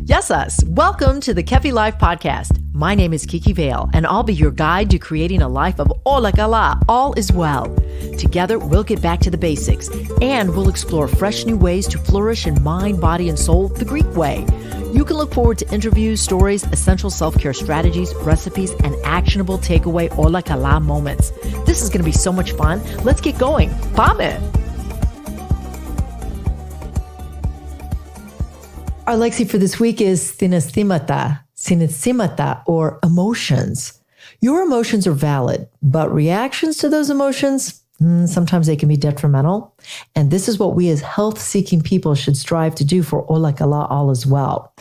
Yes, us. Welcome to the Kefi Life Podcast. My name is Kiki Vale, and I'll be your guide to creating a life of olakala, all is well. Together, we'll get back to the basics, and we'll explore fresh new ways to flourish in mind, body, and soul the Greek way. You can look forward to interviews, stories, essential self-care strategies, recipes, and actionable takeaway olakala moments. This is going to be so much fun. Let's get going. Πάμε! Our Lexi for this week is Syn-aisthi-mata, Syn-aisthi-mata, or emotions. Your emotions are valid, but reactions to those emotions, sometimes they can be detrimental. And this is what we as health-seeking people should strive to do for olakala, all as well.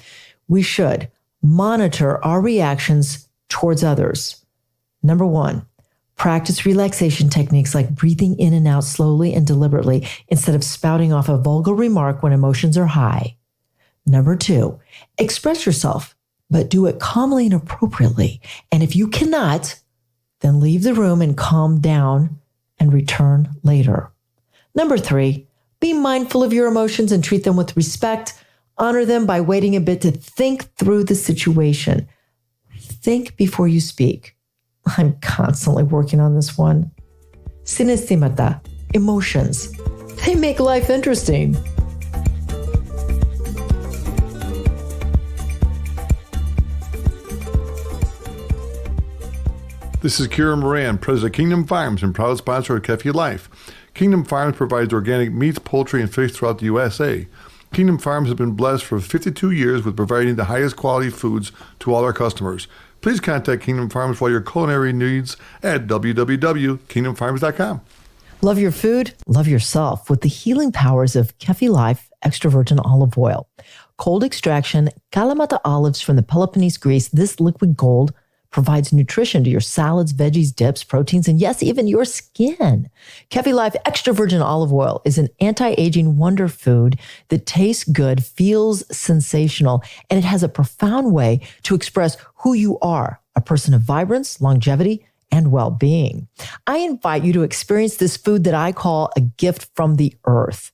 We should monitor our reactions towards others. Number one, practice relaxation techniques like breathing in and out slowly and deliberately instead of spouting off a vulgar remark when emotions are high. Number two, express yourself, but do it calmly and appropriately. And if you cannot, then leave the room and calm down and return later. Number three, be mindful of your emotions and treat them with respect. Honor them by waiting a bit to think through the situation. Think before you speak. I'm constantly working on this one. Syn-aisthi-mata, emotions. They make life interesting. This is Kira Moran, president of Kingdom Farms and proud sponsor of Kefi Life. Kingdom Farms provides organic meats, poultry, and fish throughout the USA. Kingdom Farms has been blessed for 52 years with providing the highest quality foods to all our customers. Please contact Kingdom Farms for your culinary needs at www.kingdomfarms.com. Love your food, love yourself with the healing powers of Kefi Life extra virgin olive oil. Cold extraction, Kalamata olives from the Peloponnese Greece, this liquid gold provides nutrition to your salads, veggies, dips, proteins, and yes, even your skin. Kefi Life extra virgin olive oil is an anti-aging wonder food that tastes good, feels sensational, and it has a profound way to express who you are, a person of vibrance, longevity, and well-being. I invite you to experience this food that I call a gift from the earth.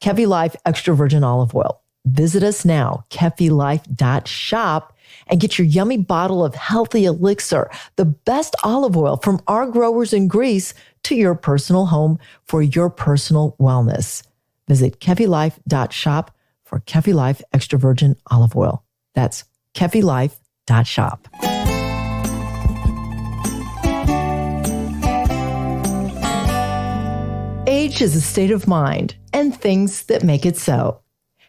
Kefi Life extra virgin olive oil. Visit us now, kefilife.shop, and get your yummy bottle of healthy elixir, the best olive oil from our growers in Greece, to your personal home for your personal wellness. Visit kefilife.shop for Kefi Life extra virgin olive oil. That's kefilife.shop. Age is a state of mind and things that make it so.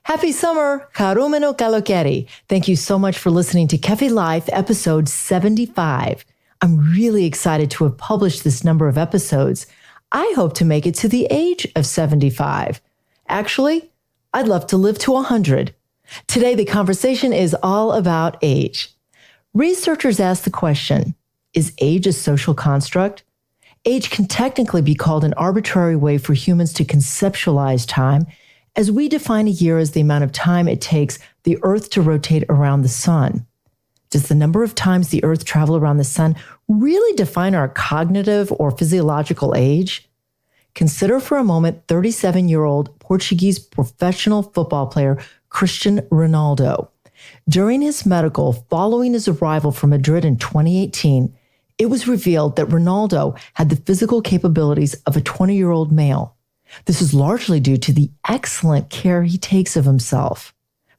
Happy summer, Karumeno Kalokeri. Thank you so much for listening to Kefi Life episode 75. I'm really excited to have published this number of episodes. I hope to make it to the age of 75. Actually, I'd love to live to 100. Today, the conversation is all about age. Researchers ask the question, is age a social construct? Age can technically be called an arbitrary way for humans to conceptualize time, as we define a year as the amount of time it takes the Earth to rotate around the sun. Does the number of times the Earth travel around the sun really define our cognitive or physiological age? Consider for a moment 37-year-old Portuguese professional football player Cristiano Ronaldo. During his medical following his arrival from Madrid in 2018, it was revealed that Ronaldo had the physical capabilities of a 20-year-old male. This is largely due to the excellent care he takes of himself.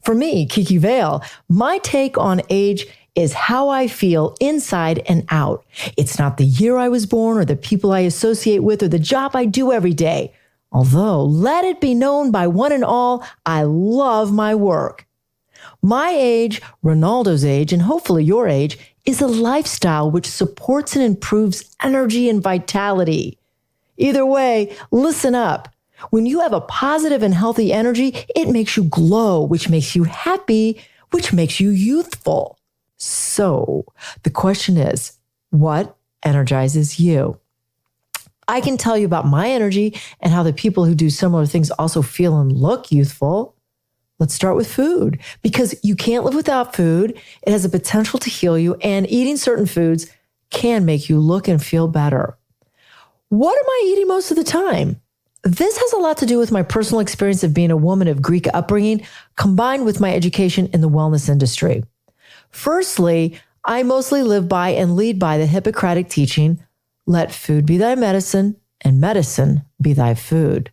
For me, Kiki Vale, my take on age is how I feel inside and out. It's not the year I was born or the people I associate with or the job I do every day. Although, let it be known by one and all, I love my work. My age, Ronaldo's age, and hopefully your age, is a lifestyle which supports and improves energy and vitality. Either way, listen up. When you have a positive and healthy energy, it makes you glow, which makes you happy, which makes you youthful. So the question is, what energizes you? I can tell you about my energy and how the people who do similar things also feel and look youthful. Let's start with food, because you can't live without food. It has the potential to heal you, and eating certain foods can make you look and feel better. What am I eating most of the time? This has a lot to do with my personal experience of being a woman of Greek upbringing, combined with my education in the wellness industry. Firstly, I mostly live by and lead by the Hippocratic teaching, let food be thy medicine, and medicine be thy food.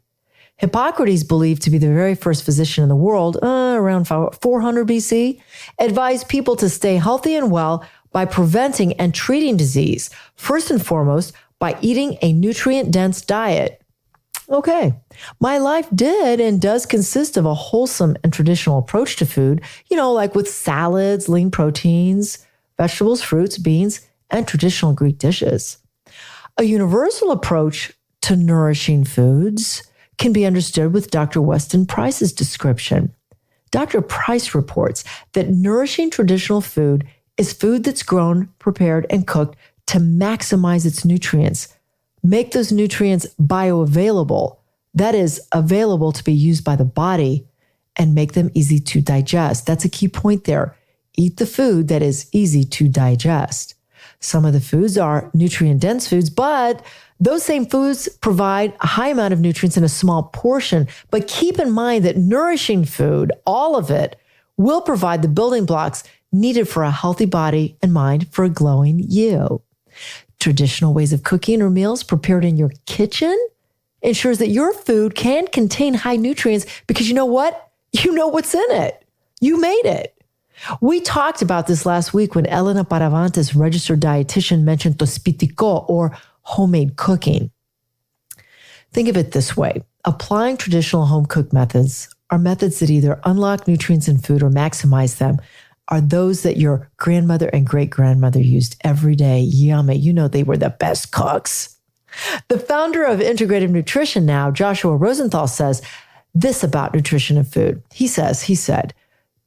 Hippocrates, believed to be the very first physician in the world, around 400 BC, advised people to stay healthy and well by preventing and treating disease, first and foremost by eating a nutrient-dense diet. Okay, my life did and does consist of a wholesome and traditional approach to food, like with salads, lean proteins, vegetables, fruits, beans, and traditional Greek dishes. A universal approach to nourishing foods can be understood with Dr. Weston Price's description. Dr. Price reports that nourishing traditional food is food that's grown, prepared, and cooked to maximize its nutrients, make those nutrients bioavailable, that is, available to be used by the body, and make them easy to digest. That's a key point there. Eat the food that is easy to digest. Some of the foods are nutrient-dense foods, but those same foods provide a high amount of nutrients in a small portion. But keep in mind that nourishing food, all of it, will provide the building blocks needed for a healthy body and mind for a glowing you. Traditional ways of cooking or meals prepared in your kitchen ensures that your food can contain high nutrients because you know what? You know what's in it. You made it. We talked about this last week when Elena Paravantes, registered dietitian, mentioned to spitiko, or homemade cooking. Think of it this way. Applying traditional home-cooked methods are methods that either unlock nutrients in food or maximize them, are those that your grandmother and great-grandmother used every day. Yummy. They were the best cooks. The founder of Integrative Nutrition now, Joshua Rosenthal, says this about nutrition and food. He said,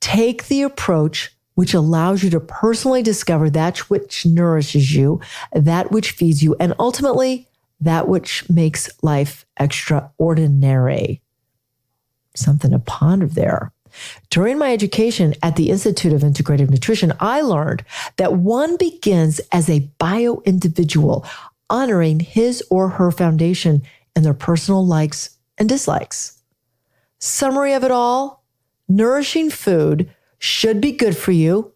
take the approach which allows you to personally discover that which nourishes you, that which feeds you, and ultimately that which makes life extraordinary. Something to ponder there. During my education at the Institute of Integrative Nutrition, I learned that one begins as a bio-individual, honoring his or her foundation and their personal likes and dislikes. Summary of it all, nourishing food should be good for you,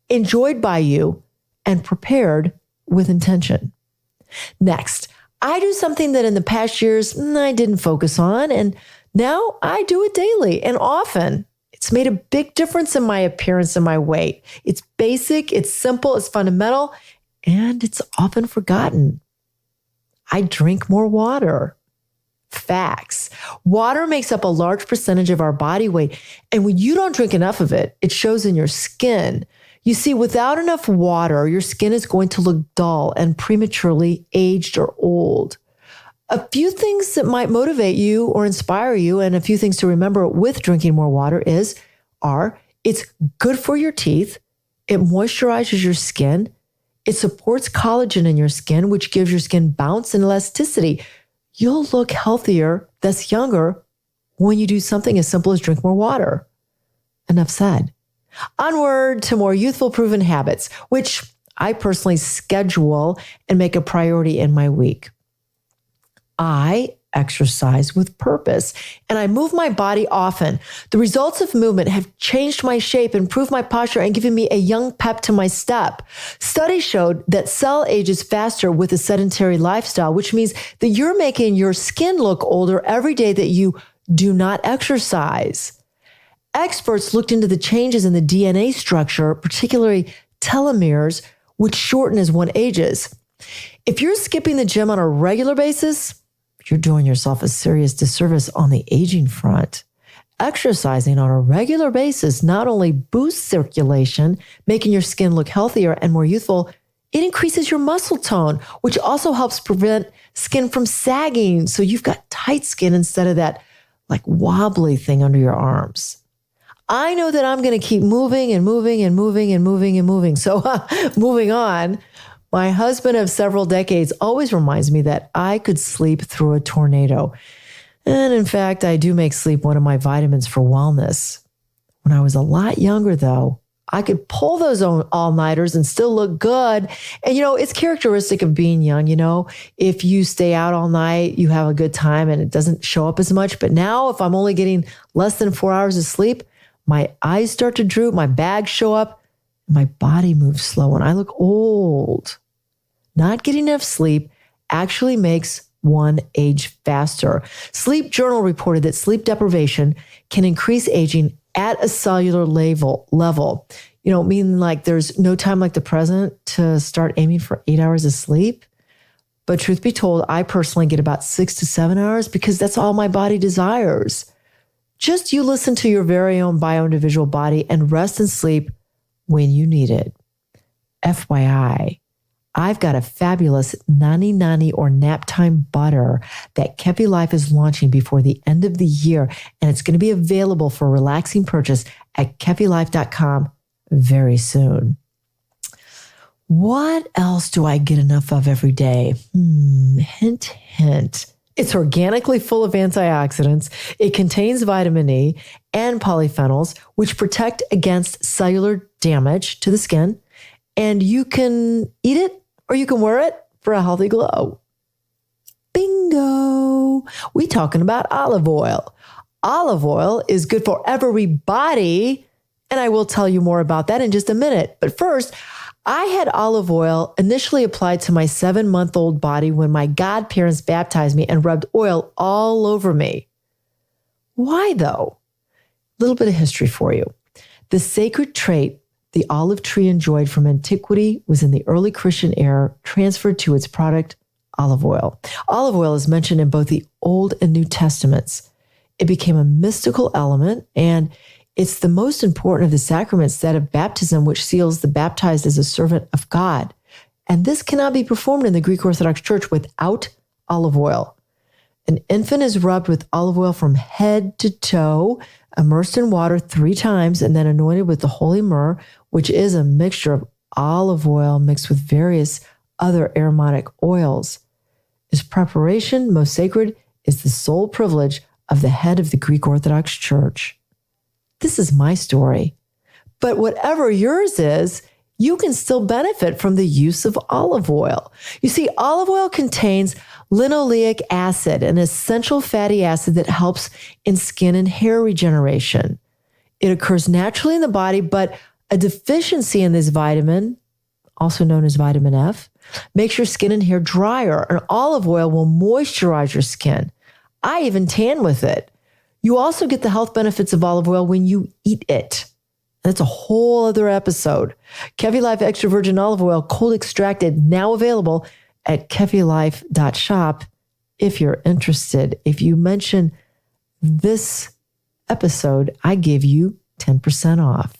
enjoyed by you, and prepared with intention. Next, I do something that in the past years I didn't focus on, and now I do it daily and often. It's made a big difference in my appearance and my weight. It's basic, it's simple, it's fundamental, and it's often forgotten. I drink more water. Facts. Water makes up a large percentage of our body weight, and when you don't drink enough of it, it shows in your skin. You see, without enough water, your skin is going to look dull and prematurely aged or old. A few things that might motivate you or inspire you, and a few things to remember with drinking more water are it's good for your teeth, it moisturizes your skin, it supports collagen in your skin, which gives your skin bounce and elasticity. You'll look healthier, thus younger, when you do something as simple as drink more water. Enough said. Onward to more youthful proven habits, which I personally schedule and make a priority in my week. I exercise with purpose, and I move my body often. The results of movement have changed my shape, improved my posture, and given me a young pep to my step. Studies showed that cell ages faster with a sedentary lifestyle, which means that you're making your skin look older every day that you do not exercise. Experts looked into the changes in the DNA structure, particularly telomeres, which shorten as one ages. If you're skipping the gym on a regular basis, you're doing yourself a serious disservice on the aging front. Exercising on a regular basis not only boosts circulation, making your skin look healthier and more youthful, it increases your muscle tone, which also helps prevent skin from sagging. So you've got tight skin instead of that wobbly thing under your arms. I know that I'm going to keep moving and moving and moving and moving and moving. So moving on. My husband of several decades always reminds me that I could sleep through a tornado. And in fact, I do make sleep one of my vitamins for wellness. When I was a lot younger, though, I could pull those all-nighters and still look good. And, it's characteristic of being young. If you stay out all night, you have a good time and it doesn't show up as much. But now if I'm only getting less than 4 hours of sleep, my eyes start to droop, my bags show up, my body moves slow, and I look old. Not getting enough sleep actually makes one age faster. Sleep Journal reported that sleep deprivation can increase aging at a cellular level. Meaning like there's no time like the present to start aiming for 8 hours of sleep. But truth be told, I personally get about 6 to 7 hours because that's all my body desires. Just you listen to your very own bio-individual body and rest and sleep when you need it. FYI, I've got a fabulous Nani Nani or nap time butter that Kefi Life is launching before the end of the year, and it's going to be available for relaxing purchase at kefilife.com very soon. What else do I get enough of every day? Hint, hint. It's organically full of antioxidants. It contains vitamin E and polyphenols, which protect against cellular damage to the skin. And you can eat it or you can wear it for a healthy glow. Bingo! We talking about olive oil. Olive oil is good for everybody, and I will tell you more about that in just a minute. But first, I had olive oil initially applied to my 7-month-old body when my godparents baptized me and rubbed oil all over me. Why though? A little bit of history for you. The sacred trait the olive tree enjoyed from antiquity was in the early Christian era transferred to its product, olive oil. Olive oil is mentioned in both the Old and New Testaments. It became a mystical element, and it's the most important of the sacraments, that of baptism, which seals the baptized as a servant of God. And this cannot be performed in the Greek Orthodox Church without olive oil. An infant is rubbed with olive oil from head to toe, immersed in water 3 times, and then anointed with the holy myrrh, which is a mixture of olive oil mixed with various other aromatic oils. Its preparation, most sacred, is the sole privilege of the head of the Greek Orthodox Church. This is my story. But whatever yours is, you can still benefit from the use of olive oil. You see, olive oil contains linoleic acid, an essential fatty acid that helps in skin and hair regeneration. It occurs naturally in the body, but a deficiency in this vitamin, also known as vitamin F, makes your skin and hair drier, and olive oil will moisturize your skin. I even tan with it. You also get the health benefits of olive oil when you eat it. That's a whole other episode. Kefi Life Extra Virgin Olive Oil, cold extracted, now available at kefilife.shop if you're interested. If you mention this episode, I give you 10% off.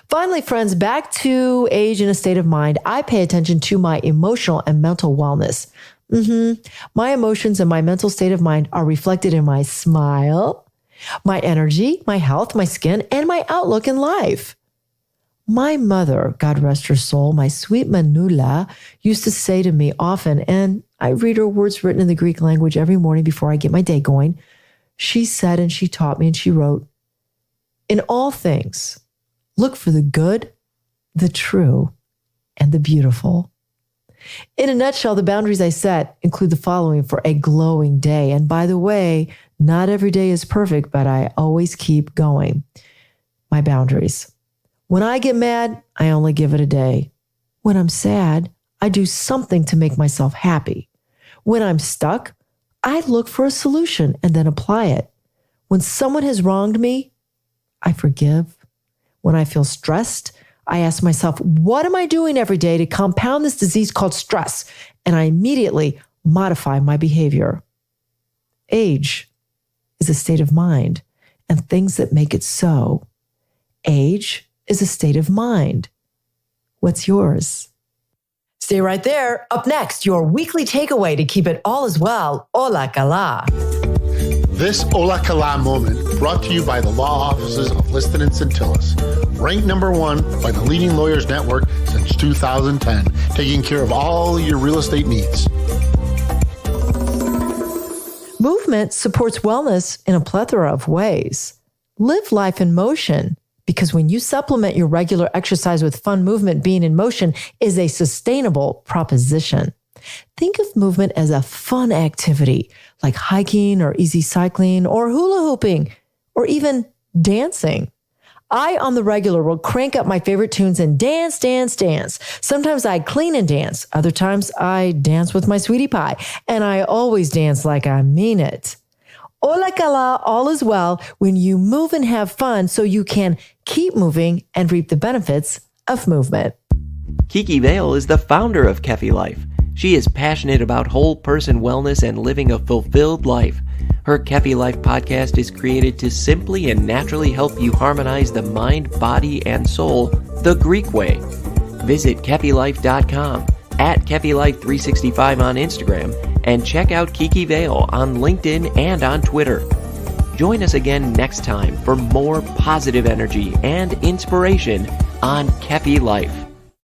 Finally, friends, back to age in a state of mind. I pay attention to my emotional and mental wellness. My emotions and my mental state of mind are reflected in my smile, my energy, my health, my skin, and my outlook in life. My mother, God rest her soul, my sweet Manula, used to say to me often, and I read her words written in the Greek language every morning before I get my day going. She said, and she taught me, and she wrote, "In all things, look for the good, the true, and the beautiful." In a nutshell, the boundaries I set include the following for a glowing day. And by the way, not every day is perfect, but I always keep going. My boundaries. When I get mad, I only give it a day. When I'm sad, I do something to make myself happy. When I'm stuck, I look for a solution and then apply it. When someone has wronged me, I forgive. When I feel stressed, I ask myself, what am I doing every day to compound this disease called stress? And I immediately modify my behavior. Age is a state of mind and things that make it so. Age is a state of mind. What's yours? Stay right there. Up next, your weekly takeaway to keep it all as well. Hola Kala. This Ola Kala moment brought to you by the law offices of Liston and Centillus, ranked number 1 by the leading lawyers network since 2010, taking care of all your real estate needs. Movement supports wellness in a plethora of ways. Live life in motion. Because when you supplement your regular exercise with fun movement, being in motion is a sustainable proposition. Think of movement as a fun activity like hiking or easy cycling or hula hooping or even dancing. I, on the regular, will crank up my favorite tunes and dance, dance, dance. Sometimes I clean and dance. Other times I dance with my sweetie pie. And I always dance like I mean it. Ola kala, all is well when you move and have fun so you can keep moving and reap the benefits of movement. Kiki Vale is the founder of Kefi Life. She is passionate about whole person wellness and living a fulfilled life. Her Kefi Life podcast is created to simply and naturally help you harmonize the mind, body, and soul the Greek way. Visit KefiLife.com, at KefiLife365 on Instagram, and check out Kiki Vale on LinkedIn and on Twitter. Join us again next time for more positive energy and inspiration on Kefi Life.